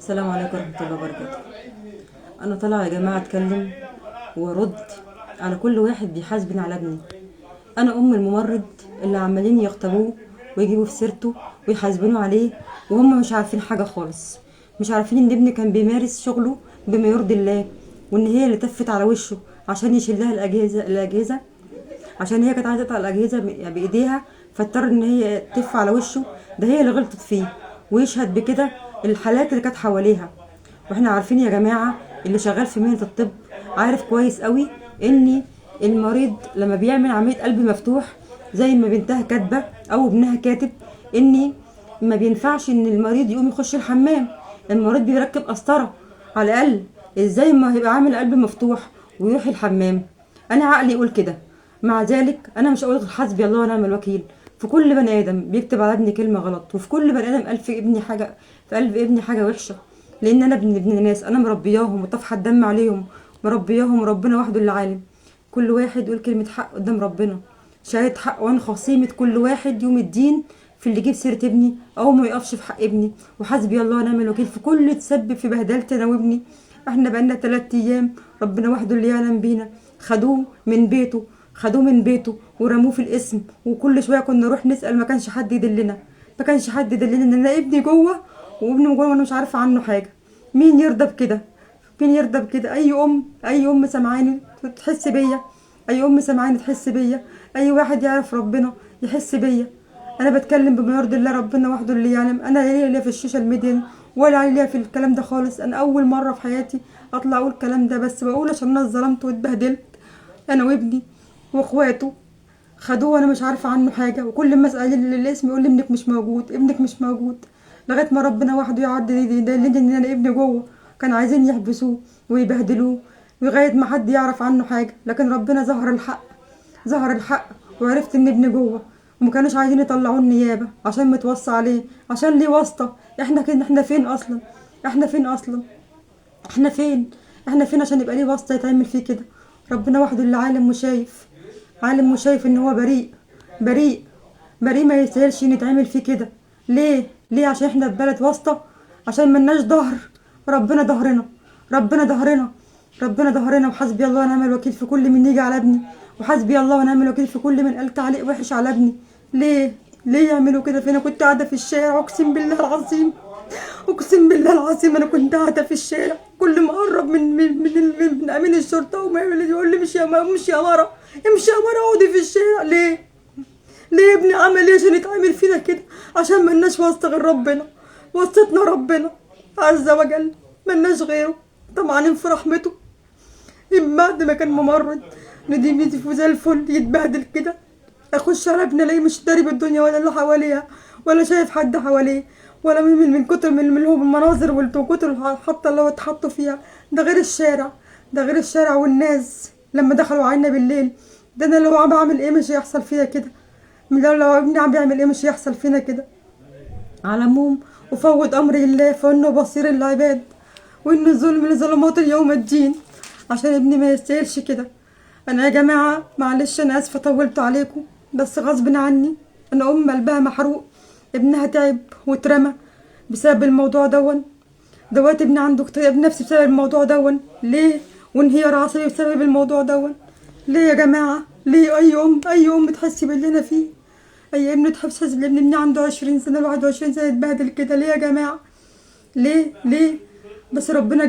السلام عليكم ورحمة الله وبركاته. أنا طالعة يا جماعة أتكلم وأرد على كل واحد بيحاسبني على ابني. أنا أم الممرض اللي عمالين يغتابوه ويجيبوا في سيرته ويحاسبونوا عليه، وهم مش عارفين حاجة خالص، مش عارفين إن ابني كان بيمارس شغله بما يرضي الله، وإن هي اللي تفت على وشه عشان يشيلها الأجهزة عشان هي كانت عايزة تقطع الأجهزة بإيديها، فاضطر إن هي تف على وشه. ده هي اللي غلطت فيه، ويشهد بكده الحالات اللي كانت حواليها. واحنا عارفين يا جماعة، اللي شغال في مهنة الطب عارف كويس قوي ان المريض لما بيعمل عملية قلب مفتوح زي ما بنتها كاتبة او ابنها كاتب، ان ما بينفعش ان المريض يقوم يخش الحمام. المريض بيركب قسطرة على الاقل، ازاي ما هيبقى عامل قلب مفتوح ويروح الحمام؟ انا عقلي يقول كده. مع ذلك انا مش هقول حسبي الله ونعم الوكيل في كل بني ادم بيكتب على ابني كلمة غلط، وفي كل بني ادم قال في ابني حاجة، في قلب ابني حاجة وحشة. لان انا ابن ناس، انا مربياهم وطافحه الدم عليهم، مربياهم، وربنا وحده اللي عالم. كل واحد يقول كلمه حق قدام ربنا، شهاده حق، وانا خصيمه كل واحد يوم الدين في اللي يجيب سيره ابني او ما يقفش في حق ابني. وحسبي الله ونعم الوكيل في كل اللي تسبب في بهدلتي انا وابني. احنا بقالنا 3 ايام، ربنا وحده اللي يعلم بينا، خدوه من بيته ورموه في القسم، وكل شويه كنا نروح نسال، ما كانش حد يدلنا، ان انا ابني جوه وابني جوه وانا مش عارفه عنه حاجه. مين يرضى بكده؟ اي ام سمعاني تحس بيا، اي ام سمعاني تحس بيا، اي واحد يعرف ربنا يحس بيا. انا بتكلم بما يرضي الله، ربنا وحده اللي يعلم. انا ليا في الشيشه الميديا ولا ليا في الكلام ده خالص. انا اول مره في حياتي اطلع اقول الكلام ده، بس بقول عشان انا اتظلمت واتبهدلت انا وابني واخواته. خدوه وانا مش عارفه عنه حاجه، وكل ما اسال الاسم يقول لي ابنك مش موجود، ابنك مش موجود، لغايه ما ربنا وحده يعدي يدلني ان انا ابني جوه. كان عايزين يحبسوه ويبهدلوه لغايه ما حد يعرف عنه حاجه، لكن ربنا ظهر الحق وعرفت ان ابني جوه. وما كانوش عايزين يطلعوه النيابه عشان متوصى عليه، عشان ليه واسطه. احنا كده، احنا فين اصلا؟ احنا فين اصلا؟ احنا فين؟ احنا فين عشان يبقى ليه واسطه يتعمل فيه كده؟ ربنا وحده اللي عالم وشايف ان هو بريء بريء، ما يستاهلش ان يتعمل فيه كده. ليه؟ عشان احنا في بلد واسطه، عشان ملناش ظهر. ربنا ظهرنا، ربنا ظهرنا. وحسبي الله ونعم الوكيل في كل من يجي على ابني، وحسبي الله ونعم الوكيل في كل من قال تعليق وحش على ابني. ليه يعملوا كده فينا؟ كنت قاعده في الشارع، اقسم بالله العظيم انا كنت قاعده في الشارع، كل ما اقرب من امين الشرطه وما يقول لي امشي يا مره، اقعدي في الشارع. ليه ابني عمل ايه عشان يتعمل فينا كده؟ عشان ملناش واسطه غير ربنا، واسطتنا ربنا عز وجل، ملناش غيره. طمعانين في رحمته. بعد ما كان ممرض نديم زي الفل يتبهدل كده، اخش على ابني الاقيه مش داري بالدنيا ولا اللي حواليها، ولا شايف حد حواليه، ولا من كتر من هو المناظر والكتر الحطه اللي هو اتحطوا فيها. ده غير الشارع والناس لما دخلوا علينا بالليل. ده انا لو عم بعمل ايه مش هيحصل فيا كده، لو ابني عم بيعمل ايه مش هيحصل فينا كده. على العموم وفوض امري لله، فانه بصير العباد، وان الظلم لظلمات اليوم الدين، عشان ابني ما يستاهلش كده. انا يا جماعه معلش، انا اسفه طولت عليكم، بس غصب عني. انا قلبها محروق، ابنها تعب واترمى بسبب الموضوع دوت ابني عنده اكتئاب نفسي بسبب الموضوع ليه؟ وانهيار عصبي بسبب الموضوع ليه يا جماعه؟ ليه؟ اي ام تحسي باللي انا فيه، اي ابن تحس ان ابني عنده 20 سنه 21 سنه يتبهدل كده؟ ليه يا جماعه؟ ليه؟ بس ربنا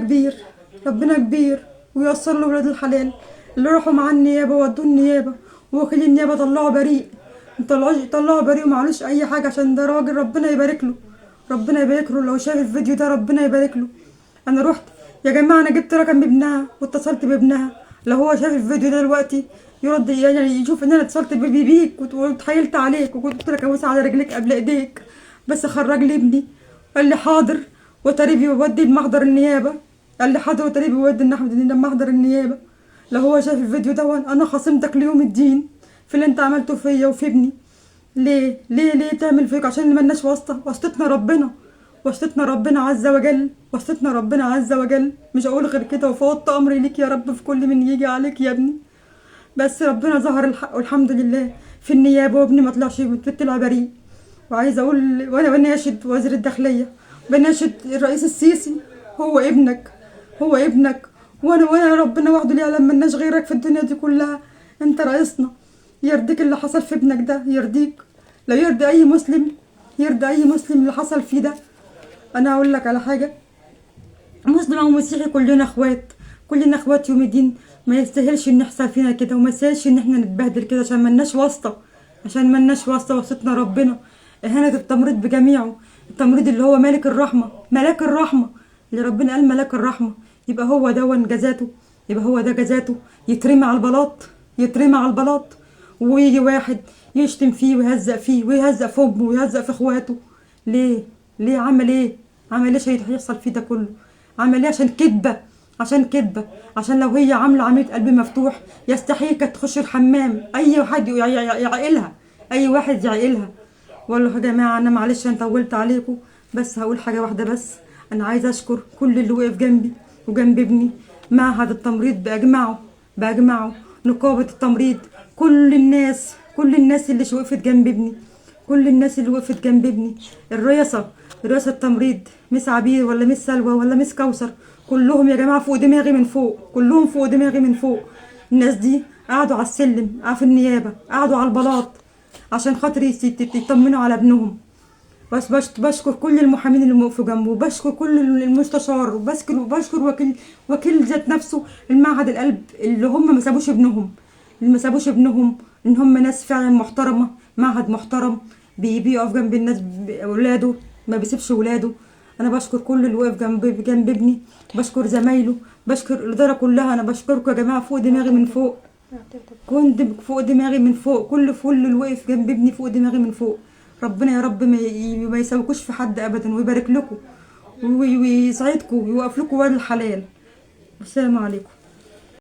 كبير وييسر له ولاد الحلال اللي راحوا مع النيابه ودوه النيابه، ووكيل النيابه طلعوا بريء ومعلوش اي حاجه، عشان ده راجل ربنا يبارك له. لو شاف الفيديو ده ربنا يبارك له. انا رحت يا جماعه، انا جبت رقم ابنها واتصلت بابنها، لو هو شاف الفيديو ده دلوقتي يرد، يعني يشوف ان انا اتصلت بيك واتحايلت عليك وقلت لك ابوس على رجليك قبل ايديك، بس خرج لي ابني. قال لي حاضر وتريبي بودي محضر النيابه، محضر النيابه. لو هو شاف الفيديو ده، انا خصمتك ليوم الدين في اللي انت عملته فيا وفي ابني. ليه تعمل فيك؟ عشان ملناش واسطه. واسطتنا ربنا عز وجل، مش هقول غير كده. وفوضت امري ليك يا رب في كل من يجي عليك يا ابني، بس ربنا ظهر الحق والحمد لله في النيابه، وابني ما طلعش طلع بريء. وعايزه اقول وانا اشهد وزير الداخليه بناشد الرئيس السيسي، هو ابنك، هو ابنك، وانا ربنا وحده اللي يعلم، ملناش غيرك في الدنيا دي كلها، انت رئيسنا. يرضيك اللي حصل في ابنك ده؟ يرضيك؟ لو يرضي اي مسلم، يرضي اي مسلم اللي حصل فيه ده. انا هقول لك على حاجه، مسلم او مسيحي كلنا اخوات، كلنا اخوات يوم الدين. ما يستاهلش ان يحصل فينا كده، وما يستاهلش ان احنا نتبهدل كده، عشان ملناش واسطه، عشان ملناش واسطه، وسطنا ربنا. اهانه التمريض بجميعه، التمريض اللي هو مالك الرحمه، ملاك الرحمه، اللي ربنا قال ملاك الرحمه، يبقى هو ده جزاته، يبقى هو ده جزاته. يترمي على البلاط، يترمي على البلاط، ويجي واحد يشتم فيه ويهزق فيه ويهزق في امه ويهزق في اخواته. ليه؟ ليه عمل ايه؟ عمل ايه عشان يحصل فيه ده كله؟ عمل ايه عشان كدبه؟ عشان كدبه، عشان لو هي عامله عمليه قلب مفتوح يستحيل كانت تخش الحمام، اي واحد يعقلها، اي واحد يعقلها. والله يا جماعه انا معلش انا طولت عليكم، بس هقول حاجه واحده بس. انا عايزه اشكر كل اللي وقف جنبي وجنب ابني، معهد التمريض باجمعه، نقابه التمريض، كل الناس، كل الناس اللي وقفت جنب ابني، كل الناس اللي وقفت جنب ابني، رئاسة التمريض، مس عبير ولا مس سلوى ولا مس كوثر، كلهم يا جماعة فوق دماغي من فوق، كلهم فوق دماغي من فوق. الناس دي قعدوا على السلم، قعدوا في النيابة، قعدوا على البلاط عشان خاطر يطمنوا على ابنهم. بس بشكر كل المحامين اللي وقفوا جنبه، وبشكر كل المستشار، وبشكر وكيل ذات نفسه المعهد القلب، اللي هم ما سابوش ابنهم، اللي ما سابوش ابنهم، ان هم ناس فعلا محترمه، معهد محترم بيقف جنب الناس، اولاده ما بيسيبش ولاده. انا بشكر كل اللي وقف جنب ابني، بشكر زمايله، بشكر الاداره كلها. انا بشكركم يا جماعه فوق دماغي من فوق، كنت فوق دماغي من فوق، كل اللي وقف جنب ابني فوق دماغي من فوق. ربنا يا رب ما يسوكوش في حد ابدا، ويبارك لكم ويسعدكم ويوقف لكم ورد الحلال. السلام عليكم.